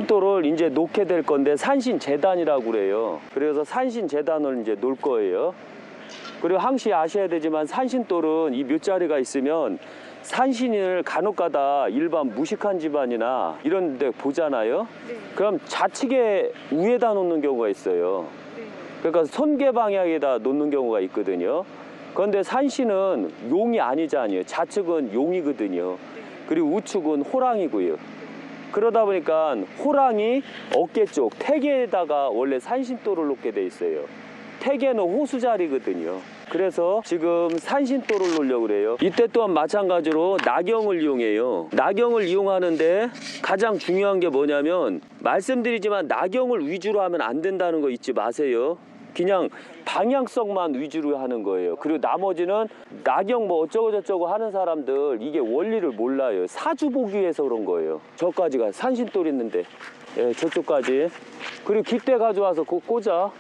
산신도를 이제 놓게 될 건데 산신재단이라고 그래요. 그래서 산신재단을 이제 놓을 거예요. 그리고 항시 아셔야 되지만 산신돌은 이 묘자리가 있으면 산신을 간혹가다 일반 무식한 집안이나 이런 데 보잖아요. 네. 그럼 좌측에 위에다 놓는 경우가 있어요. 네. 그러니까 손개 방향에다 놓는 경우가 있거든요. 그런데 산신은 용이 아니잖아요. 좌측은 용이거든요. 그리고 우측은 호랑이고요. 그러다 보니까 호랑이 어깨 쪽 태계에다가 원래 산신돌을 놓게 돼 있어요. 태계는 호수 자리거든요. 그래서 지금 산신도를 놓으려고 그래요. 이때 또한 마찬가지로 나경을 이용해요. 나경을 이용하는데 가장 중요한 게 뭐냐면 말씀드리지만 나경을 위주로 하면 안 된다는 거 잊지 마세요. 그냥 방향성만 위주로 하는 거예요. 그리고 나머지는 나경 뭐 어쩌고저쩌고 하는 사람들 이게 원리를 몰라요. 사주 보기 위해서 그런 거예요. 저까지가 산신돌 있는데 예, 저쪽까지. 그리고 깃대 가져와서 그거 꽂아.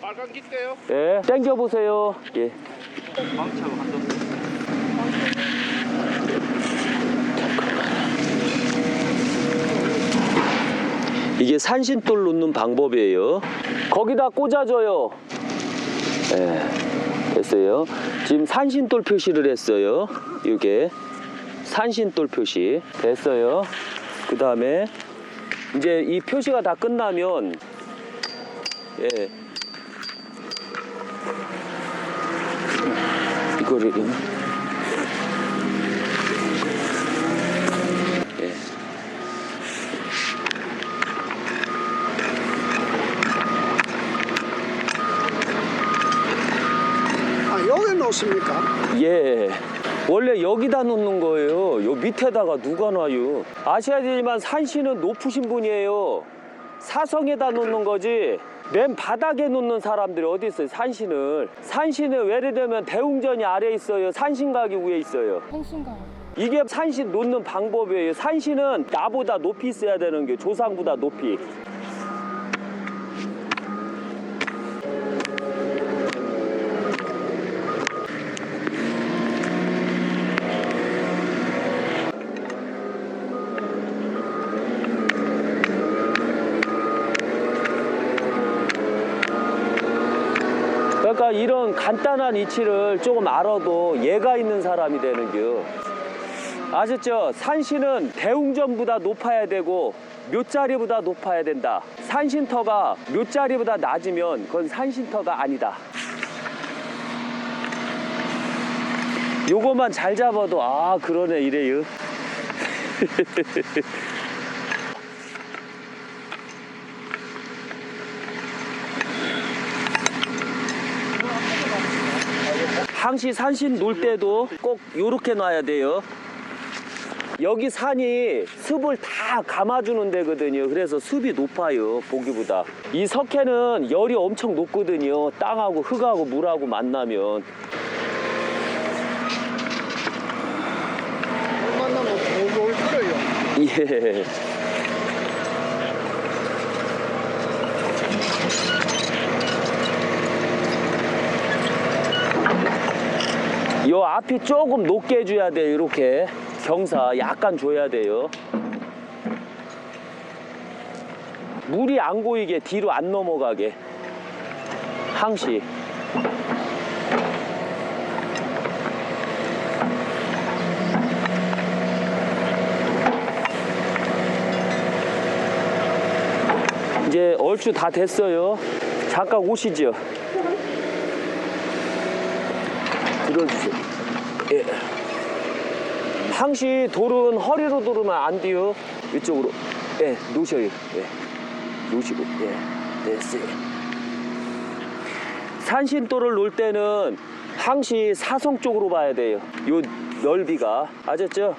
빨간 깃대요? 예, 당겨보세요. 예. 망치하고 한번. 이게 산신돌 놓는 방법이에요. 거기다 꽂아줘요. 예, 됐어요. 지금 산신돌 표시를 했어요. 이게 산신돌 표시 됐어요. 그 다음에 이제 이 표시가 다 끝나면 예. 이거를 예. 아, 여기 놓습니까? 예. 원래 여기다 놓는 거예요. 요 밑에다가 누가 놔요. 아셔야 되지만 산신은 높으신 분이에요. 사성에다 놓는 거지 맨 바닥에 놓는 사람들이 어디 있어요. 산신을. 산신은 예를 대웅전이 아래에 있어요. 산신각이 위에 있어요. 산신각. 이게 산신 놓는 방법이에요. 산신은 나보다 높이 있어야 되는 게 조상보다 높이. 그러니까 이런 간단한 이치를 조금 알아도 예가 있는 사람이 되는겨. 아셨죠? 산신은 대웅전보다 높아야 되고 묘자리보다 높아야 된다. 산신터가 묘자리보다 낮으면 그건 산신터가 아니다. 요것만 잘 잡아도 아 그러네 이래요. 항시 산신 놓을 때도 꼭 요렇게 놔야 돼요. 여기 산이 습을 다 감아주는 데거든요. 그래서 습이 높아요, 보기보다. 이 석회는 열이 엄청 높거든요. 땅하고 흙하고 물하고 만나면. 만나면 돌돌 끓어요. 예. 요 앞이 조금 높게 해줘야 돼요. 이렇게 경사 약간 줘야 돼요. 물이 안 고이게 뒤로 안 넘어가게 항시. 이제 얼추 다 됐어요. 잠깐 오시죠. 들어주세요. 예. 항시 돌은 허리로 두르면 안 돼요. 이쪽으로. 예, 놓으셔요. 예. 놓으시고. 예. 됐어요. 산신돌을 놓을 때는 항시 사성 쪽으로 봐야 돼요. 요 넓이가. 아셨죠?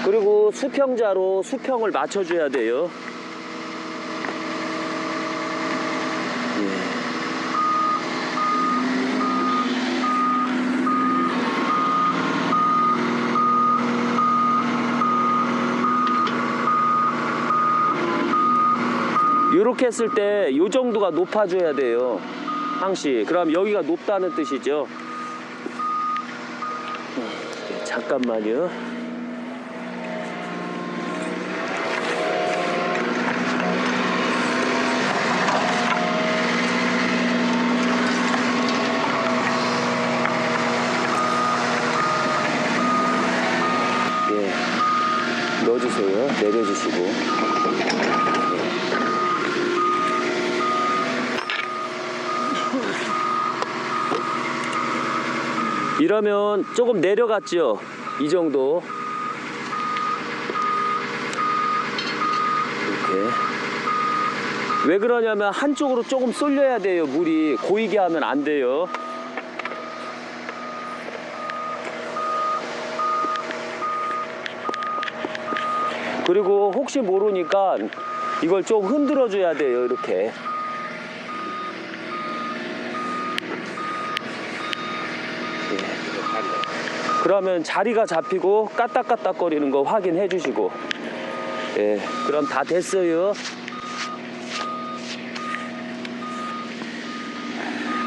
그리고 수평자로 수평을 맞춰줘야 돼요. 이렇게 했을 때 이 정도가 높아져야 돼요. 항시. 그럼 여기가 높다는 뜻이죠. 잠깐만요. 내려주세요. 내려주시고. 이러면 조금 내려갔죠? 이 정도. 이렇게. 왜 그러냐면 한쪽으로 조금 쏠려야 돼요. 물이 고이게 하면 안 돼요. 그리고 혹시 모르니까 이걸 좀 흔들어 줘야 돼요. 이렇게. 그러면 자리가 잡히고 까딱까딱 거리는 거 확인해 주시고. 예, 그럼 다 됐어요.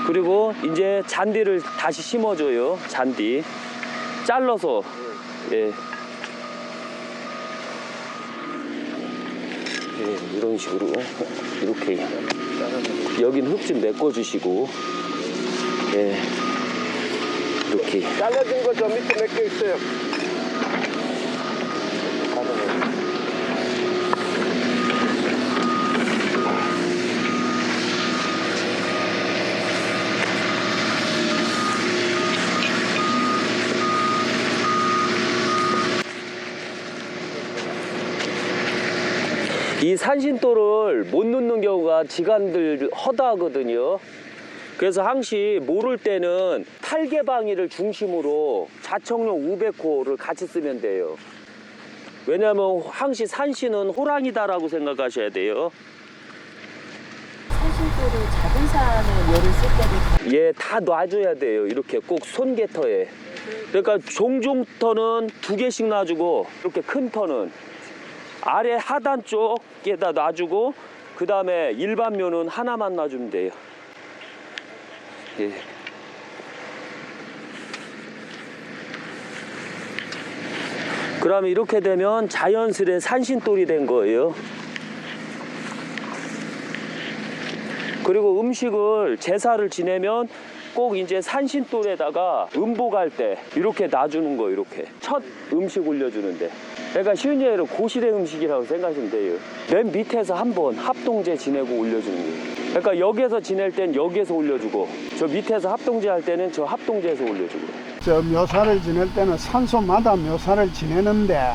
그리고 이제 잔디를 다시 심어줘요. 잔디 잘라서. 예. 예, 이런 식으로 이렇게 여긴 흙 좀 메꿔주시고. 예, 이렇게. 잘라진 거 저 밑에 몇 개 있어요. 이 산신도를 못 넣는 경우가 지간들 허다하거든요. 그래서 항시 모를 때는 탈개방이를 중심으로 자청용 500호를 같이 쓰면 돼요. 왜냐하면 항시 산신은 호랑이다라고 생각하셔야 돼요. 산신도를 작은 산을 열을 쓸 때도 예, 다 놔줘야 돼요. 이렇게 꼭 손개터에. 그러니까 종종 터는 2개씩 놔주고, 이렇게 큰 터는 아래 하단 쪽에다 놔주고, 그 다음에 일반 묘는 하나만 놔주면 돼요. 예. 그러면 이렇게 되면 자연스레 산신돌이 된 거예요. 그리고 음식을 제사를 지내면 꼭 이제 산신돌에다가 음복할 때 이렇게 놔주는 거. 이렇게 첫 음식 올려주는데, 그러니까 쉬운 예로 고실의 음식이라고 생각하시면 돼요. 맨 밑에서 한번 합동제 지내고 올려주는 거예요. 그러니까 여기에서 지낼 땐 여기에서 올려주고, 저 밑에서 합동제 할 때는 저 합동제에서 올려주고. 저 묘사를 지낼 때는 산소마다 묘사를 지내는데,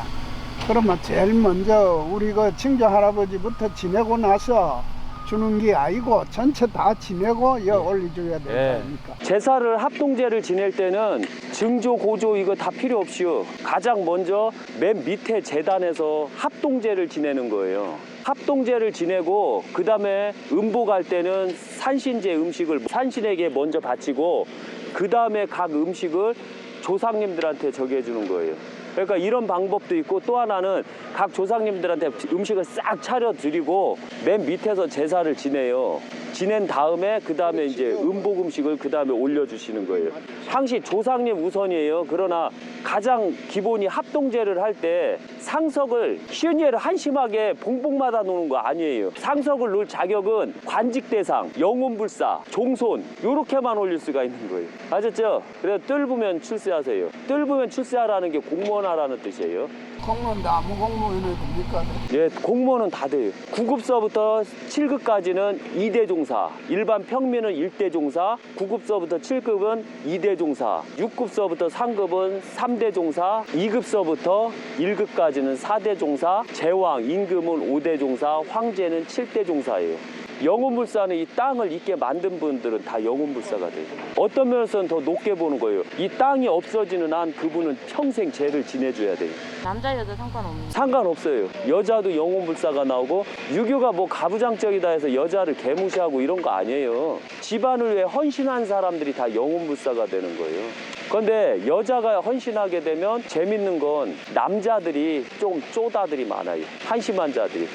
그러면 제일 먼저 우리 그 증조 할아버지부터 지내고 나서 주는 게 아니고 전체 다 지내고 여 올려줘야 되는 예. 거니까. 제사를 합동제를 지낼 때는 증조 고조 이거 다 필요 없이요. 가장 먼저 맨 밑에 제단에서 합동제를 지내는 거예요. 합동제를 지내고, 그 다음에 음복할 때는 산신제 음식을 산신에게 먼저 바치고, 그 다음에 각 음식을 조상님들한테 저기해 주는 거예요. 그러니까 이런 방법도 있고, 또 하나는 각 조상님들한테 음식을 싹 차려드리고 맨 밑에서 제사를 지내요. 지낸 다음에 그 다음에 이제 음복 음식을 그 다음에 올려주시는 거예요. 항시 조상님 우선이에요. 그러나 가장 기본이 합동제를 할 때 상석을 쉬운 예를 한심하게 봉봉마다 놓는 거 아니에요. 상석을 놓을 자격은 관직대상, 영혼불사, 종손 요렇게만 올릴 수가 있는 거예요. 아셨죠? 그래서 뜰부면 출세하세요. 뜰부면 출세하라는 게 공무원하라는 뜻이에요. 공무원도 아무 공무원이 됩니까? 예, 공무원은 다 돼요. 9급서부터 7급까지는 2대 종사, 일반 평민은 1대 종사, 9급서부터 7급은 2대 종사, 6급서부터 3급은 3대 종사, 2급서부터 1급까지는 4대 종사, 제왕, 임금은 5대 종사, 황제는 7대 종사예요. 영혼불사는 이 땅을 있게 만든 분들은 다 영혼불사가 돼요. 어떤 면에서는 더 높게 보는 거예요. 이 땅이 없어지는 한 그분은 평생 죄를 지내줘야 돼요. 남자 여자 상관없는. 상관없어요. 여자도 영혼불사가 나오고, 유교가 뭐 가부장적이다 해서 여자를 개무시하고 이런 거 아니에요. 집안을 위해 헌신한 사람들이 다 영혼불사가 되는 거예요. 그런데 여자가 헌신하게 되면 재밌는 건 남자들이 좀 쪼다들이 많아요. 한심한 자들이.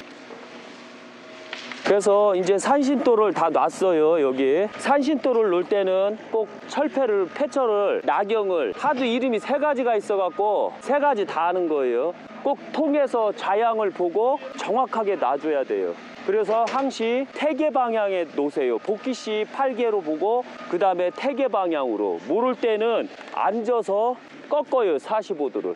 그래서 이제 산신도를 다 놨어요. 여기 산신도를 놓을 때는 꼭 철폐를, 폐철을, 나경을 하도 이름이 3가지가 있어갖고 3가지 다 하는 거예요. 꼭 통해서 좌양을 보고 정확하게 놔줘야 돼요. 그래서 항시 태계 방향에 놓으세요. 복귀시 8개로 보고, 그 다음에 태계 방향으로. 모를 때는 앉아서 꺾어요. 45도를.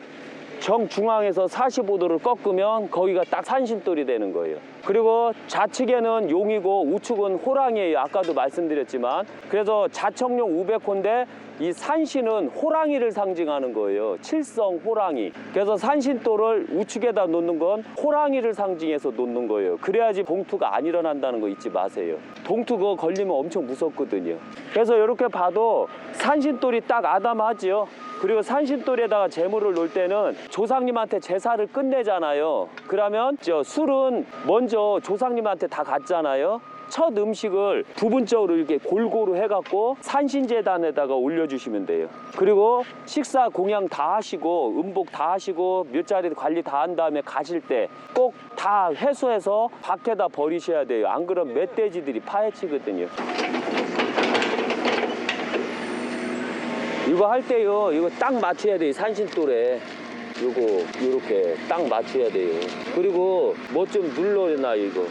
정중앙에서 45도를 꺾으면 거기가 딱 산신돌이 되는 거예요. 그리고 좌측에는 용이고 우측은 호랑이에요. 아까도 말씀드렸지만. 그래서 자청용 우백호인데 이 산신은 호랑이를 상징하는 거예요. 칠성 호랑이. 그래서 산신돌을 우측에다 놓는 건 호랑이를 상징해서 놓는 거예요. 그래야지 동투가 안 일어난다는 거 잊지 마세요. 동투 그거 걸리면 엄청 무섭거든요. 그래서 이렇게 봐도 산신돌이 딱 아담하지요. 그리고 산신돌에다가 재물을 놓을 때는 조상님한테 제사를 끝내잖아요. 그러면 술은 먼저 조상님한테 다 갔잖아요. 첫 음식을 부분적으로 이렇게 골고루 해갖고 산신재단에다가 올려주시면 돼요. 그리고 식사 공양 다 하시고 음복 다 하시고 몇 자리 관리 다 한 다음에 가실 때 꼭 다 회수해서 밖에다 버리셔야 돼요. 안 그러면 멧돼지들이 파헤치거든요. 이거 할 때요, 이거 딱 맞춰야 돼요. 산신돌에 요거 요렇게 딱 맞춰야 돼요. 그리고 뭐 좀 눌러놔 이거.